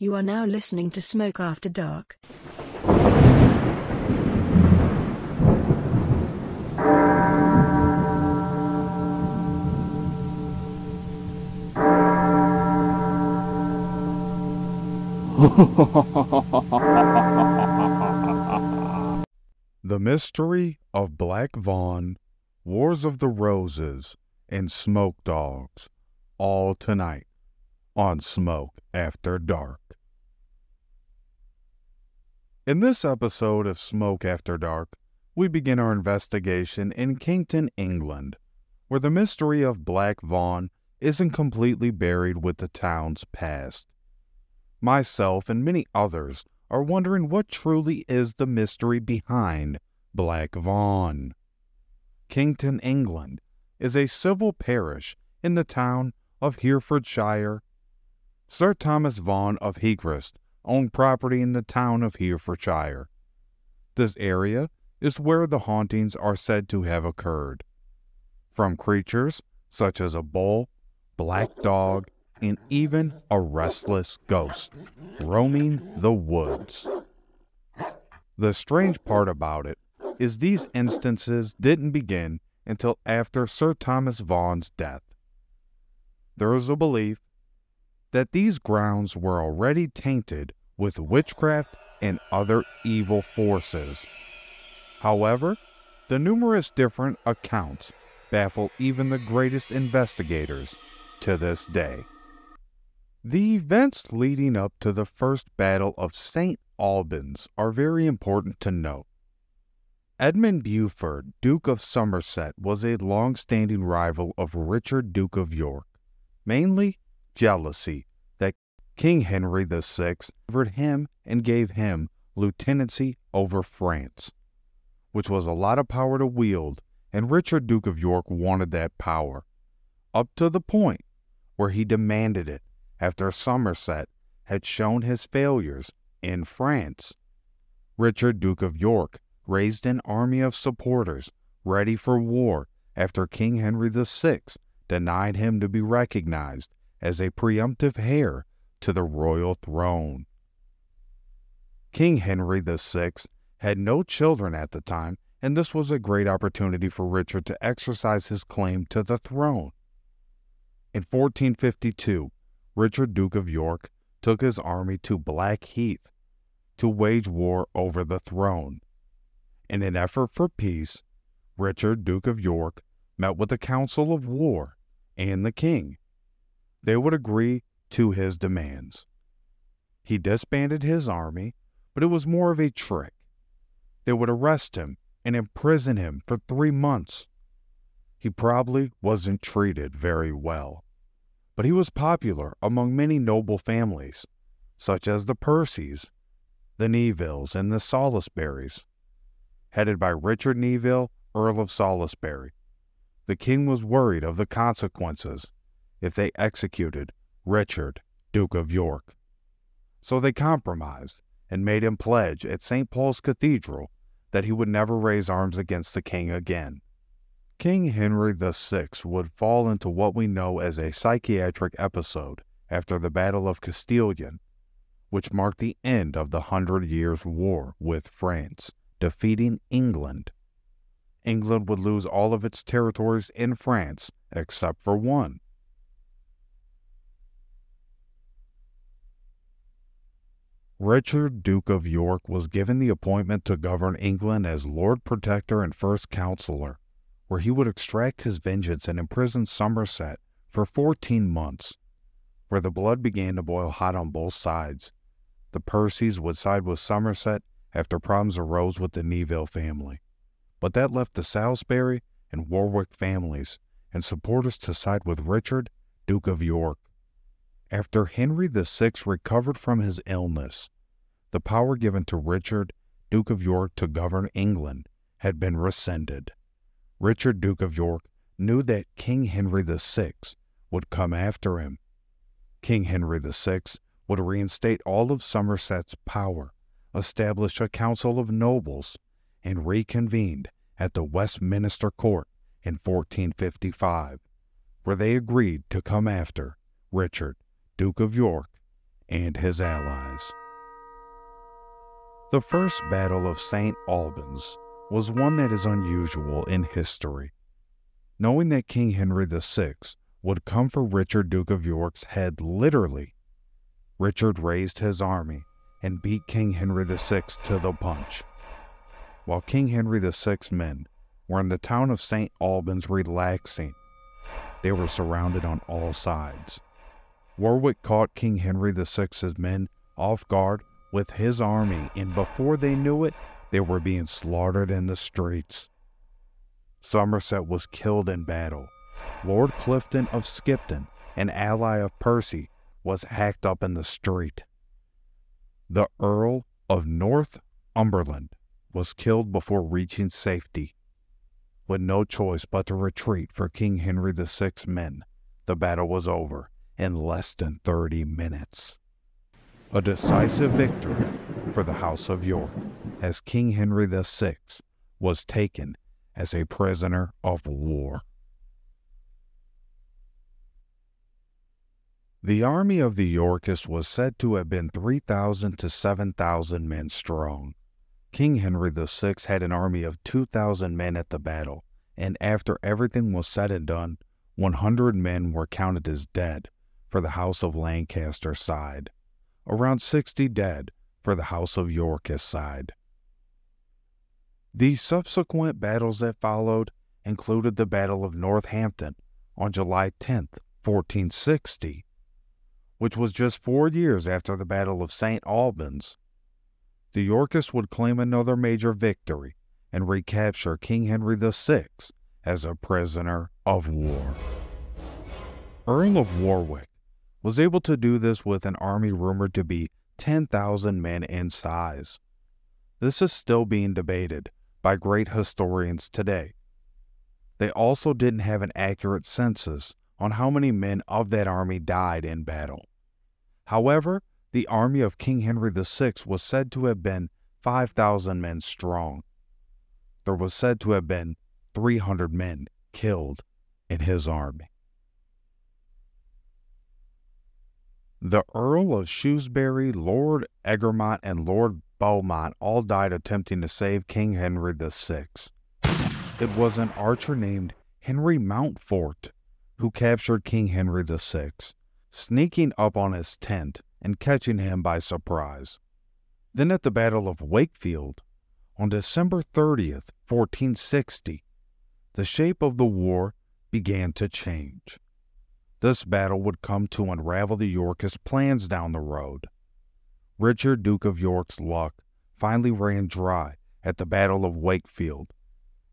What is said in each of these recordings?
You are now listening to Smoke After Dark. The Mystery of Black Vaughan, Wars of the Roses, and Smoke Dogs, all tonight on Smoke After Dark. In this episode of Smoke After Dark, we begin our investigation in Kington, England, where the mystery of Black Vaughan isn't completely buried with the town's past. Myself and many others are wondering what truly is the mystery behind Black Vaughan. Kington, England, is a civil parish in the town of Herefordshire. Sir Thomas Vaughan of Hegrist owned property in the town of Herefordshire. This area is where the hauntings are said to have occurred, from creatures such as a bull, black dog, and even a restless ghost roaming the woods. The strange part about it is these instances didn't begin until after Sir Thomas Vaughan's death. There is a belief that these grounds were already tainted with witchcraft and other evil forces. However, the numerous different accounts baffle even the greatest investigators to this day. The events leading up to the First Battle of St. Albans are very important to note. Edmund Beaufort, Duke of Somerset, was a long-standing rival of Richard, Duke of York, mainly jealousy that King Henry VI favored him and gave him lieutenancy over France, which was a lot of power to wield, and Richard, Duke of York, wanted that power, up to the point where he demanded it after Somerset had shown his failures in France. Richard, Duke of York, raised an army of supporters ready for war after King Henry VI denied him to be recognized as a presumptive heir to the royal throne. King Henry VI had no children at the time, and this was a great opportunity for Richard to exercise his claim to the throne. In 1452, Richard, Duke of York, took his army to Blackheath to wage war over the throne. In an effort for peace, Richard, Duke of York, met with the Council of War and the king. They would agree to his demands. He disbanded his army, but it was more of a trick. They would arrest him and imprison him for 3 months. He probably wasn't treated very well, but he was popular among many noble families, such as the Percys, the Nevilles, and the Salisburys. Headed by Richard Neville, Earl of Salisbury, the king was worried of the consequences if they executed Richard, Duke of York. So they compromised and made him pledge at St. Paul's Cathedral that he would never raise arms against the king again. King Henry VI would fall into what we know as a psychiatric episode after the Battle of Castilian, which marked the end of the 100 Years' War with France, defeating England. England would lose all of its territories in France except for one. Richard, Duke of York, was given the appointment to govern England as Lord Protector and First Counselor, where he would extract his vengeance and imprison Somerset for 14 months, where the blood began to boil hot on both sides. The Percys would side with Somerset after problems arose with the Neville family, but that left the Salisbury and Warwick families and supporters to side with Richard, Duke of York. After Henry VI recovered from his illness, the power given to Richard, Duke of York, to govern England had been rescinded. Richard, Duke of York, knew that King Henry VI would come after him. King Henry VI would reinstate all of Somerset's power, establish a council of nobles, and reconvened at the Westminster Court in 1455, where they agreed to come after Richard, Duke of York, and his allies. The First Battle of St. Albans was one that is unusual in history. Knowing that King Henry VI would come for Richard, Duke of York's head literally, Richard raised his army and beat King Henry VI to the punch. While King Henry VI's men were in the town of St. Albans relaxing, they were surrounded on all sides. Warwick caught King Henry VI's men off guard with his army, and before they knew it, they were being slaughtered in the streets. Somerset was killed in battle. Lord Clifton of Skipton, an ally of Percy, was hacked up in the street. The Earl of Northumberland was killed before reaching safety. With no choice but to retreat for King Henry VI's men, the battle was over in less than 30 minutes. A decisive victory for the House of York, as King Henry VI was taken as a prisoner of war. The army of the Yorkists was said to have been 3,000 to 7,000 men strong. King Henry VI had an army of 2,000 men at the battle, and after everything was said and done, 100 men were counted as dead for the House of Lancaster side, around 60 dead for the House of Yorkist side. The subsequent battles that followed included the Battle of Northampton on July 10, 1460, which was just 4 years after the Battle of St. Albans. The Yorkists would claim another major victory and recapture King Henry VI as a prisoner of war. Earl of Warwick was able to do this with an army rumored to be 10,000 men in size. This is still being debated by great historians today. They also didn't have an accurate census on how many men of that army died in battle. However, the army of King Henry VI was said to have been 5,000 men strong. There was said to have been 300 men killed in his army. The Earl of Shrewsbury, Lord Egremont, and Lord Beaumont all died attempting to save King Henry VI. It was an archer named Henry Mountfort who captured King Henry VI, sneaking up on his tent and catching him by surprise. Then at the Battle of Wakefield, on December 30th, 1460, the shape of the war began to change. This battle would come to unravel the Yorkist plans down the road. Richard, Duke of York's luck finally ran dry at the Battle of Wakefield,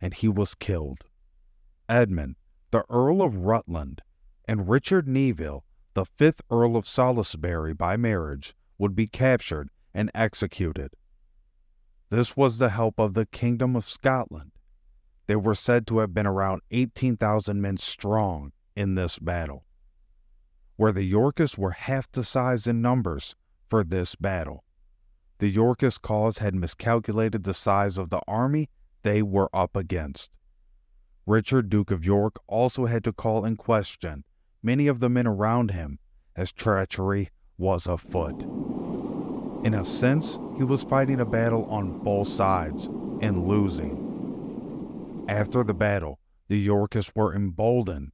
and he was killed. Edmund, the Earl of Rutland, and Richard Neville, the 5th Earl of Salisbury by marriage, would be captured and executed. This was the help of the Kingdom of Scotland. They were said to have been around 18,000 men strong in this battle, where the Yorkists were half the size in numbers for this battle. The Yorkist cause had miscalculated the size of the army they were up against. Richard, Duke of York, also had to call in question many of the men around him, as treachery was afoot. In a sense, he was fighting a battle on both sides and losing. After the battle, the Yorkists were emboldened,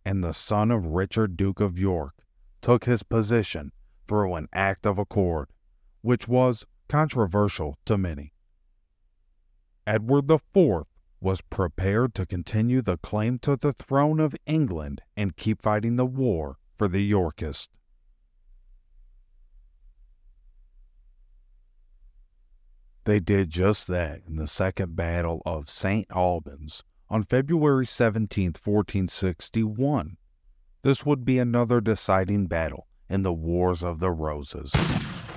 and the son of Richard, Duke of York, took his position through an act of accord, which was controversial to many. Edward IV was prepared to continue the claim to the throne of England and keep fighting the war for the Yorkists. They did just that in the Second Battle of St. Albans on February 17, 1461. This would be another deciding battle in the Wars of the Roses,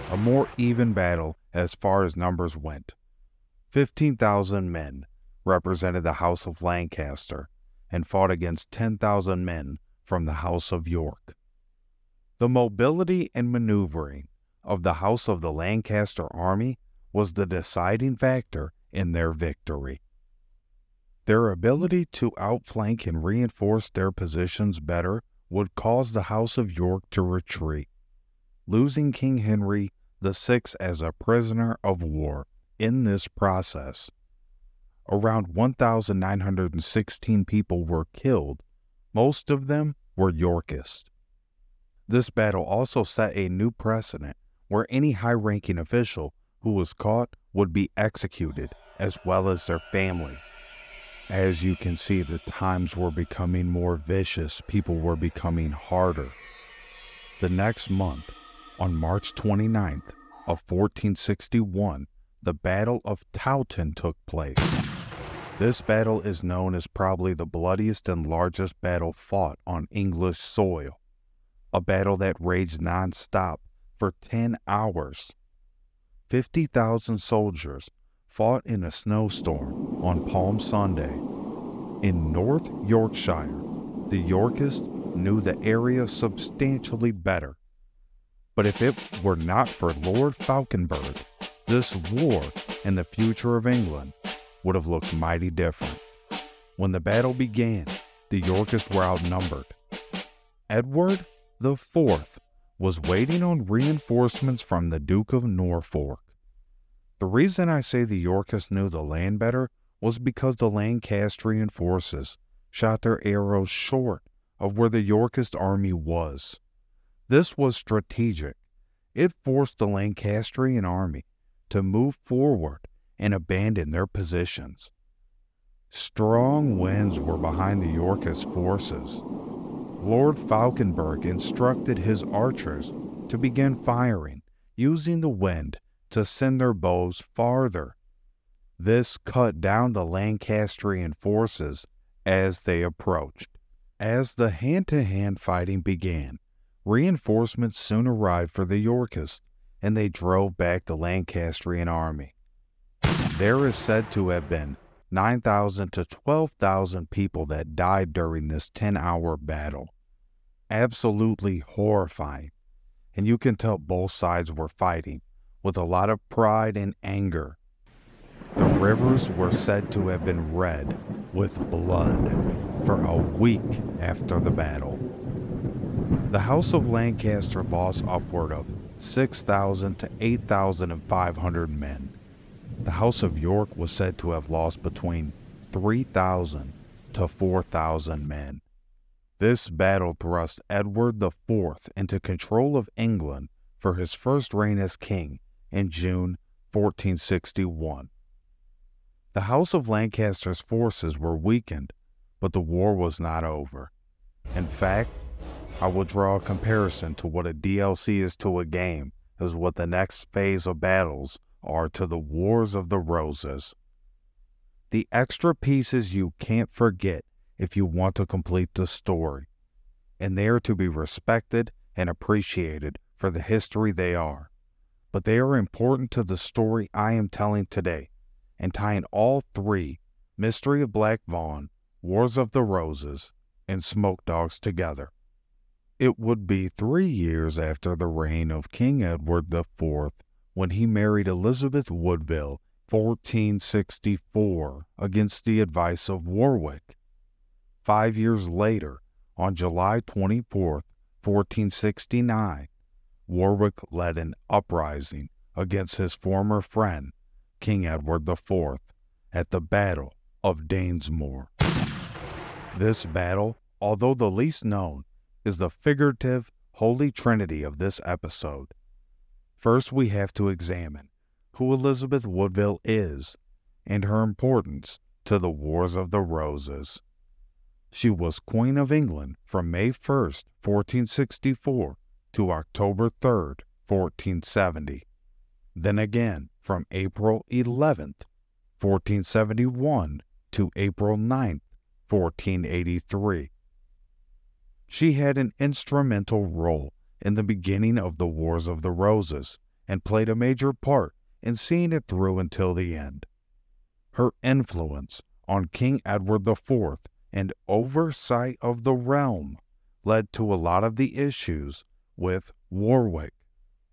a more even battle as far as numbers went. 15,000 men represented the House of Lancaster and fought against 10,000 men from the House of York. The mobility and maneuvering of the House of the Lancaster army was the deciding factor in their victory. Their ability to outflank and reinforce their positions better would cause the House of York to retreat. losing King Henry VI as a prisoner of war in this process. Around 1,916 people were killed. Most of them were Yorkists. This battle also set a new precedent where any high-ranking official who was caught would be executed, as well as their family. As you can see, the times were becoming more vicious. People were becoming harder. The next month, on March 29th of 1461, the Battle of Towton took place. This battle is known as probably the bloodiest and largest battle fought on English soil, a battle that raged non-stop for 10 hours. 50,000 soldiers fought in a snowstorm on Palm Sunday. In North Yorkshire, the Yorkists knew the area substantially better. But if it were not for Lord Falkenberg, this war and the future of England would have looked mighty different. When the battle began, the Yorkists were outnumbered. Edward IV was waiting on reinforcements from the Duke of Norfolk. The reason I say the Yorkists knew the land better was because the Lancastrian forces shot their arrows short of where the Yorkist army was. This was strategic. It forced the Lancastrian army to move forward and abandon their positions. Strong winds were behind the Yorkist forces. Lord Falkenberg instructed his archers to begin firing, using the wind to send their bows farther. This cut down the Lancastrian forces as they approached. As the hand-to-hand fighting began, reinforcements soon arrived for the Yorkists, and they drove back the Lancastrian army. There is said to have been 9,000 to 12,000 people that died during this 10-hour battle. Absolutely horrifying, and you can tell both sides were fighting with a lot of pride and anger. The rivers were said to have been red with blood for a week after the battle. The House of Lancaster lost upward of 6,000 to 8,500 men. The House of York was said to have lost between 3,000 to 4,000 men. This battle thrust Edward IV into control of England for his first reign as king in June 1461. The House of Lancaster's forces were weakened, but the war was not over. In fact, I will draw a comparison to what a DLC is to a game as what the next phase of battles are to the Wars of the Roses. The extra pieces you can't forget if you want to complete the story, and they are to be respected and appreciated for the history they are. But they are important to the story I am telling today, and tying all three, Mystery of Black Vaughan, Wars of the Roses, and Smoke Dogs together. It would be 3 years after the reign of King Edward IV when he married Elizabeth Woodville, 1464, against the advice of Warwick. 5 years later, on July 24, 1469, Warwick led an uprising against his former friend, King Edward IV, at the Battle of Danesmore. This battle, although the least known, is the figurative holy trinity of this episode. First, we have to examine who Elizabeth Woodville is and her importance to the Wars of the Roses. She was Queen of England from May 1st, 1464 to October 3rd, 1470. Then again from April 11th, 1471 to April 9th, 1483. She had an instrumental role in the beginning of the Wars of the Roses and played a major part in seeing it through until the end. Her influence on King Edward IV and oversight of the realm led to a lot of the issues with Warwick.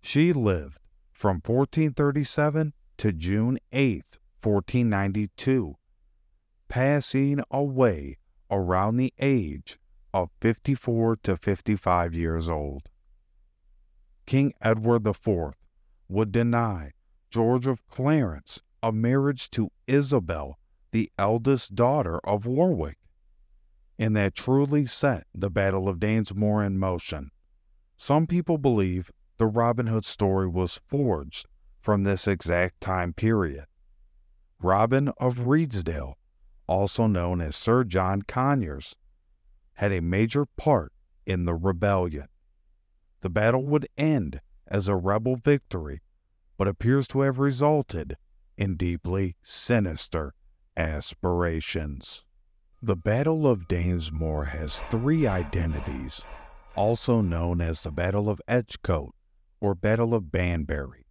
She lived from 1437 to June 8, 1492, passing away around the age of 54 to 55 years old. King Edward IV would deny George of Clarence a marriage to Isabel, the eldest daughter of Warwick, and that truly set the Battle of Danesmore in motion. Some people believe the Robin Hood story was forged from this exact time period. Robin of Reedsdale, also known as Sir John Conyers, had a major part in the rebellion. The battle would end as a rebel victory, but appears to have resulted in deeply sinister aspirations. The Battle of Danesmore has three identities, also known as the Battle of Edgecote or Battle of Banbury.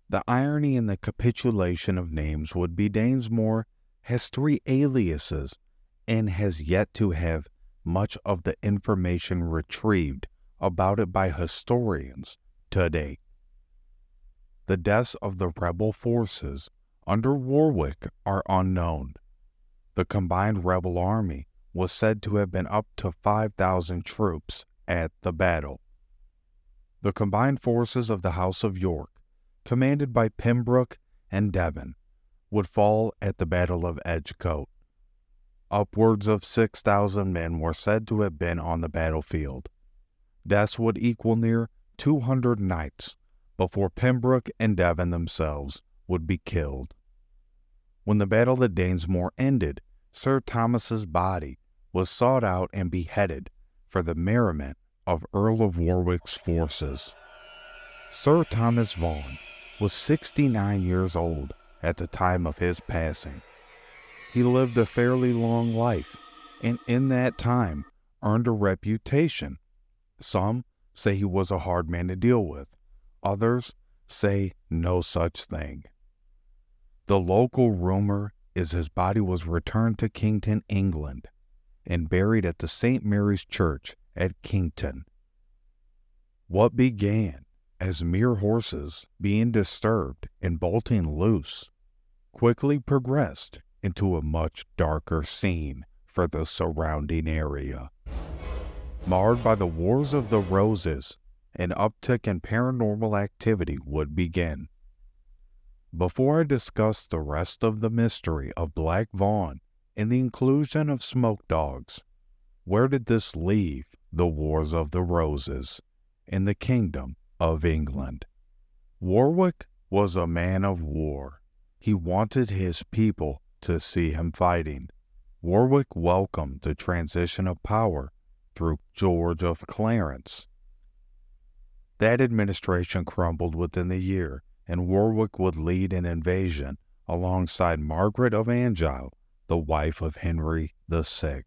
The irony in the capitulation of names would be Danesmore has three aliases and has yet to have much of the information retrieved about it by historians to date. The deaths of the rebel forces under Warwick are unknown. The combined rebel army was said to have been up to 5,000 troops at the battle. The combined forces of the House of York, commanded by Pembroke and Devon, would fall at the Battle of Edgecote. Upwards of 6,000 men were said to have been on the battlefield. Deaths would equal near 200 knights before Pembroke and Devon themselves would be killed. When the Battle of Danesmore ended, Sir Thomas's body was sought out and beheaded for the merriment of Earl of Warwick's forces. Sir Thomas Vaughan was 69 years old at the time of his passing. He lived a fairly long life, and in that time earned a reputation. Some say he was a hard man to deal with. Others say no such thing. The local rumor is his body was returned to Kington, England, and buried at the St. Mary's Church at Kington. What began as mere horses being disturbed and bolting loose quickly progressed into a much darker scene for the surrounding area. Marred by the Wars of the Roses, an uptick in paranormal activity would begin. Before I discuss the rest of the mystery of Black Vaughan and the inclusion of smoke dogs, where did this leave the Wars of the Roses in the Kingdom of England? Warwick was a man of war. He wanted his people to see him fighting. Warwick welcomed the transition of power through George of Clarence. That administration crumbled within the year, and Warwick would lead an invasion alongside Margaret of Anjou, the wife of Henry VI.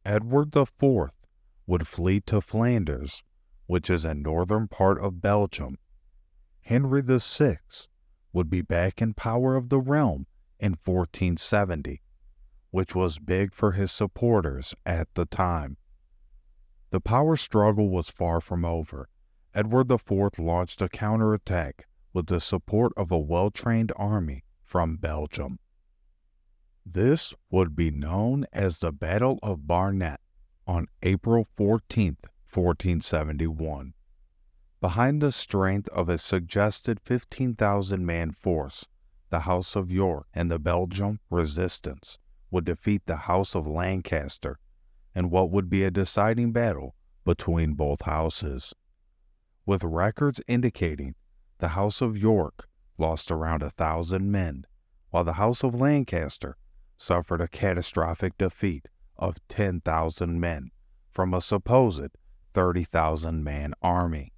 Edward IV would flee to Flanders, which is a northern part of Belgium. Henry VI would be back in power of the realm in 1470, which was big for his supporters at the time. The power struggle was far from over. Edward IV launched a counterattack with the support of a well-trained army from Belgium. This would be known as the Battle of Barnet on April 14, 1471. Behind the strength of a suggested 15,000-man force, the House of York and the Belgian resistance would defeat the House of Lancaster in what would be a deciding battle between both houses. With records indicating the House of York lost around 1,000 men, while the House of Lancaster suffered a catastrophic defeat of 10,000 men from a supposed 30,000-man army.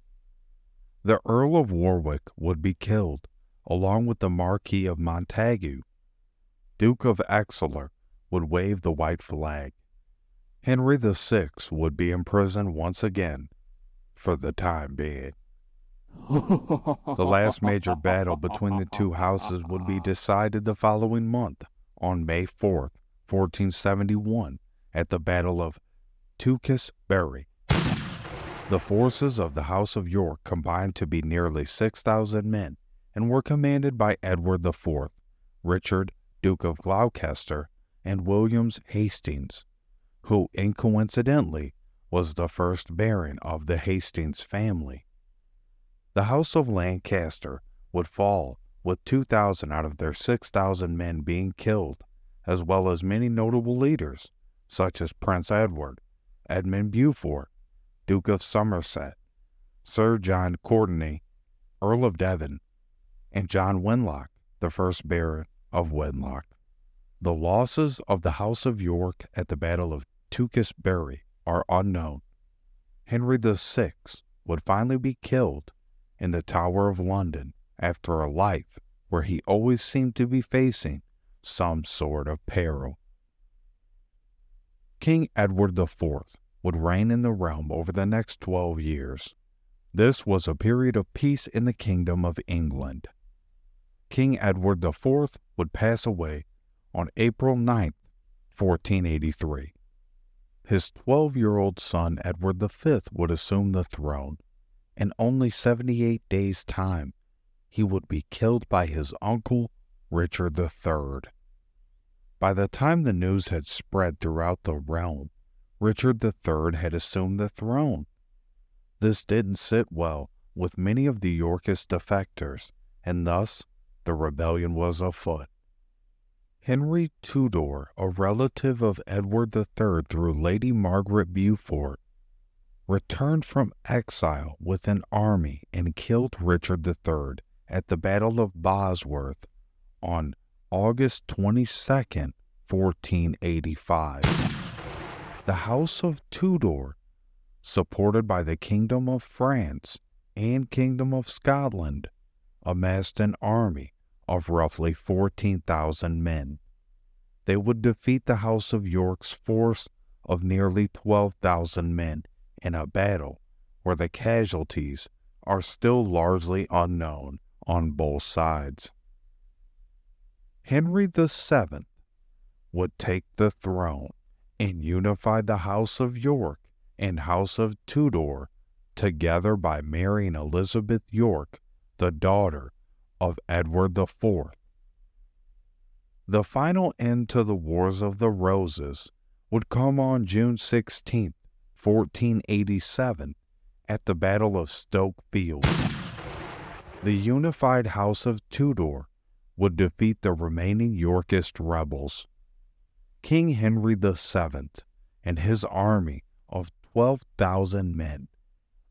The Earl of Warwick would be killed, along with the Marquis of Montagu. Duke of Exeter would wave the white flag. Henry VI would be imprisoned once again, for the time being. The last major battle between the two houses would be decided the following month, on May 4, 1471, at the Battle of Tewkesbury. The forces of the House of York combined to be nearly 6,000 men, and were commanded by Edward IV, Richard, Duke of Gloucester, and Williams Hastings, who, incoincidentally, was the first Baron of the Hastings family. The House of Lancaster would fall, with 2,000 out of their 6,000 men being killed, as well as many notable leaders, such as Prince Edward, Edmund Beaufort, Duke of Somerset, Sir John Courtenay, Earl of Devon, and John Wenlock, the first Baron of Wenlock. The losses of the House of York at the Battle of Tewkesbury are unknown. Henry VI would finally be killed in the Tower of London after a life where he always seemed to be facing some sort of peril. King Edward IV would reign in the realm over the next 12 years. This was a period of peace in the Kingdom of England. King Edward IV would pass away on April 9, 1483. His 12-year-old son Edward V would assume the throne. In only 78 days' time, he would be killed by his uncle, Richard III. By the time the news had spread throughout the realm, Richard III had assumed the throne. This didn't sit well with many of the Yorkist defectors, and thus the rebellion was afoot. Henry Tudor, a relative of Edward III through Lady Margaret Beaufort, returned from exile with an army and killed Richard III at the Battle of Bosworth on August 22, 1485. The House of Tudor, supported by the Kingdom of France and Kingdom of Scotland, amassed an army of roughly 14,000 men. They would defeat the House of York's force of nearly 12,000 men in a battle where the casualties are still largely unknown on both sides. Henry VII would take the throne and unify the House of York and House of Tudor together by marrying Elizabeth York, the daughter of Edward IV. The final end to the Wars of the Roses would come on June 16, 1487, at the Battle of Stoke Field. The unified House of Tudor would defeat the remaining Yorkist rebels. King Henry VII and his army of 12,000 men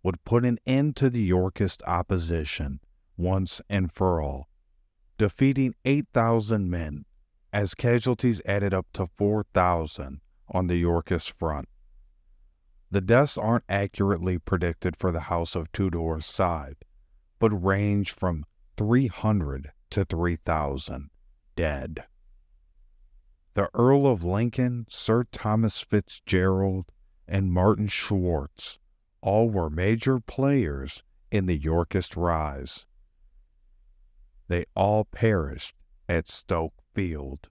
would put an end to the Yorkist opposition once and for all, defeating 8,000 men as casualties added up to 4,000 on the Yorkist front. The deaths aren't accurately predicted for the House of Tudor's side, but range from 300 to 3,000 dead. The Earl of Lincoln, Sir Thomas Fitzgerald, and Martin Schwartz all were major players in the Yorkist rise. They all perished at Stoke Field.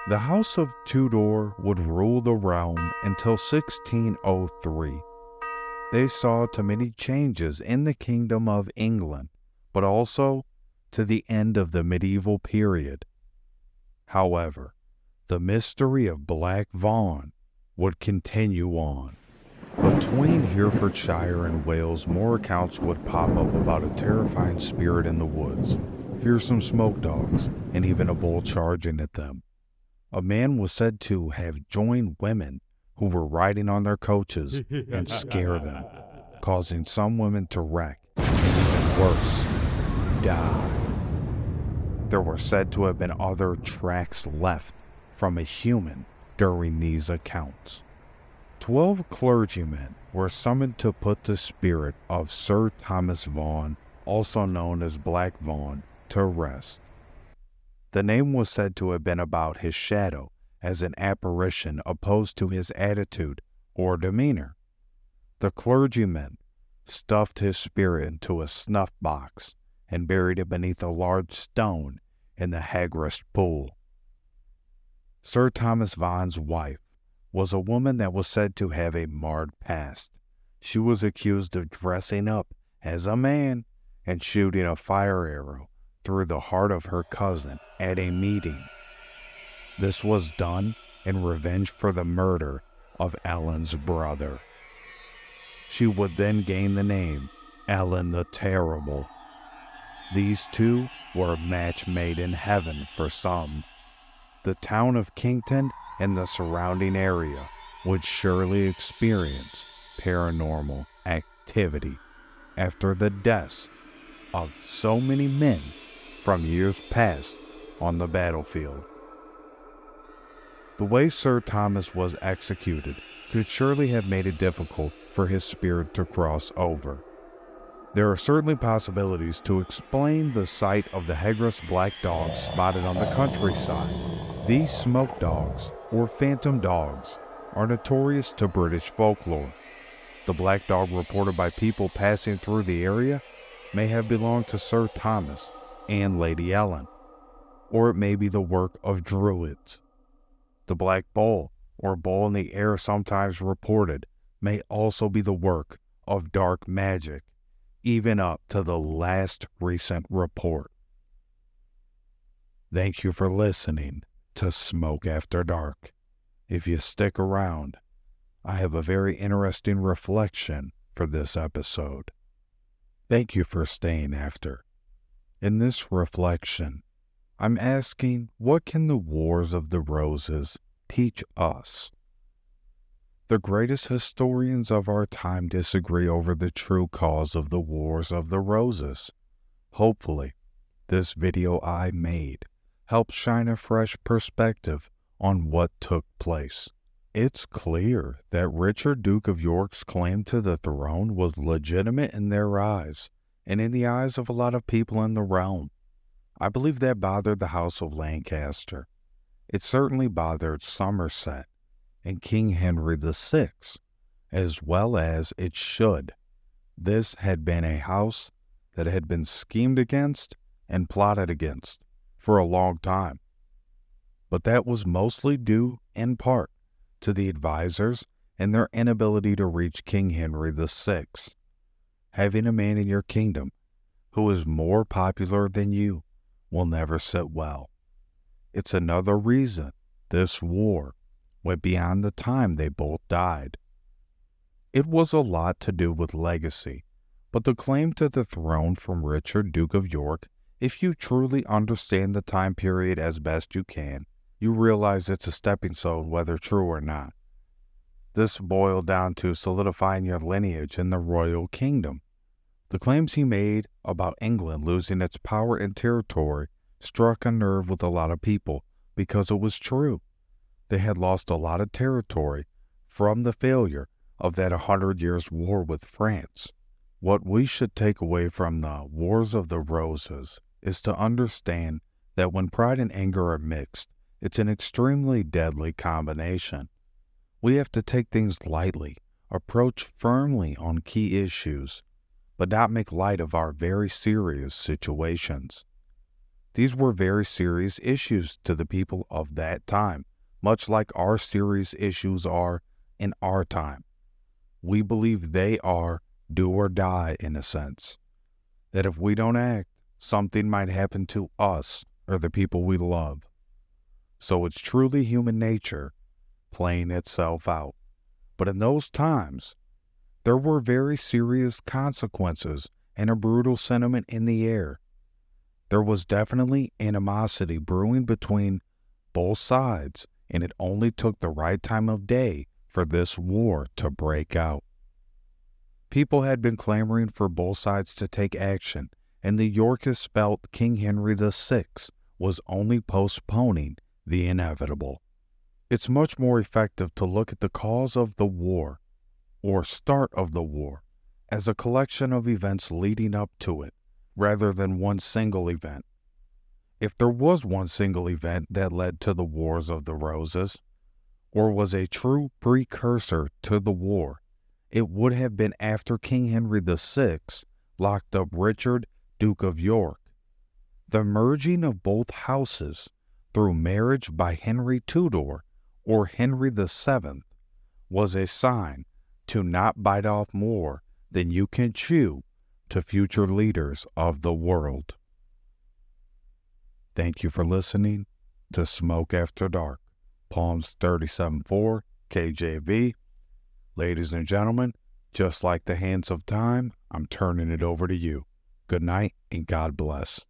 The House of Tudor would rule the realm until 1603. They saw to many changes in the Kingdom of England, but also to the end of the medieval period. However, the mystery of Black Vaughan would continue on. Between Herefordshire and Wales, more accounts would pop up about a terrifying spirit in the woods, fearsome smoke dogs, and even a bull charging at them. A man was said to have joined women who were riding on their coaches and scare them, causing some women to wreck, and even worse, die. There were said to have been other tracks left from a human during these accounts. 12 clergymen were summoned to put the spirit of Sir Thomas Vaughan, also known as Black Vaughan, to rest. The name was said to have been about his shadow as an apparition opposed to his attitude or demeanor. The clergymen stuffed his spirit into a snuff box and buried it beneath a large stone in the Hagrast pool. Sir Thomas Vaughan's wife was a woman that was said to have a marred past. She was accused of dressing up as a man and shooting a fire arrow through the heart of her cousin at a meeting. This was done in revenge for the murder of Ellen's brother. She would then gain the name Ellen the Terrible. These two were a match made in heaven for some. The town of Kington and the surrounding area would surely experience paranormal activity after the deaths of so many men from years past on the battlefield. The way Sir Thomas was executed could surely have made it difficult for his spirit to cross over. There are certainly possibilities to explain the sight of the headless black dogs spotted on the countryside. These smoke dogs, or phantom dogs, are notorious to British folklore. The black dog reported by people passing through the area may have belonged to Sir Thomas and Lady Ellen, or it may be the work of druids. The black bull, or bull in the air sometimes reported, may also be the work of dark magic, even up to the last recent report. Thank you for listening to Smoke After Dark. If you stick around, I have a very interesting reflection for this episode. Thank you for staying after. In this reflection, I'm asking, what can the Wars of the Roses teach us? The greatest historians of our time disagree over the true cause of the Wars of the Roses. Hopefully, this video I made helps shine a fresh perspective on what took place. It's clear that Richard, Duke of York's claim to the throne was legitimate in their eyes, and in the eyes of a lot of people in the realm. I believe that bothered the House of Lancaster. It certainly bothered Somerset and King Henry VI, as well as it should. This had been a house that had been schemed against and plotted against for a long time. But that was mostly due, in part, to the advisors and their inability to reach King Henry VI. Having a man in your kingdom who is more popular than you will never sit well. It's another reason this war went beyond the time they both died. It was a lot to do with legacy, but the claim to the throne from Richard, Duke of York, if you truly understand the time period as best you can, you realize it's a stepping stone whether true or not. This boiled down to solidifying your lineage in the royal kingdom. The claims he made about England losing its power and territory struck a nerve with a lot of people because it was true. They had lost a lot of territory from the failure of that 100 Years' War with France. What we should take away from the Wars of the Roses is to understand that when pride and anger are mixed, it's an extremely deadly combination. We have to take things lightly, approach firmly on key issues, but not make light of our very serious situations. These were very serious issues to the people of that time, much like our serious issues are in our time. We believe they are do or die in a sense. That if we don't act, something might happen to us or the people we love. So it's truly human nature playing itself out. But in those times, there were very serious consequences and a brutal sentiment in the air. There was definitely animosity brewing between both sides, and it only took the right time of day for this war to break out. People had been clamoring for both sides to take action, and the Yorkists felt King Henry VI was only postponing the inevitable. It's much more effective to look at the cause of the war, or start of the war, as a collection of events leading up to it, rather than one single event. If there was one single event that led to the Wars of the Roses, or was a true precursor to the war, it would have been after King Henry VI locked up Richard, Duke of York. The merging of both houses through marriage by Henry Tudor or Henry VII was a sign to not bite off more than you can chew to future leaders of the world. Thank you for listening to Smoke After Dark, Palms 37.4 KJV. Ladies and gentlemen, Just like the hands of time, I'm turning it over to you. Good night and God bless.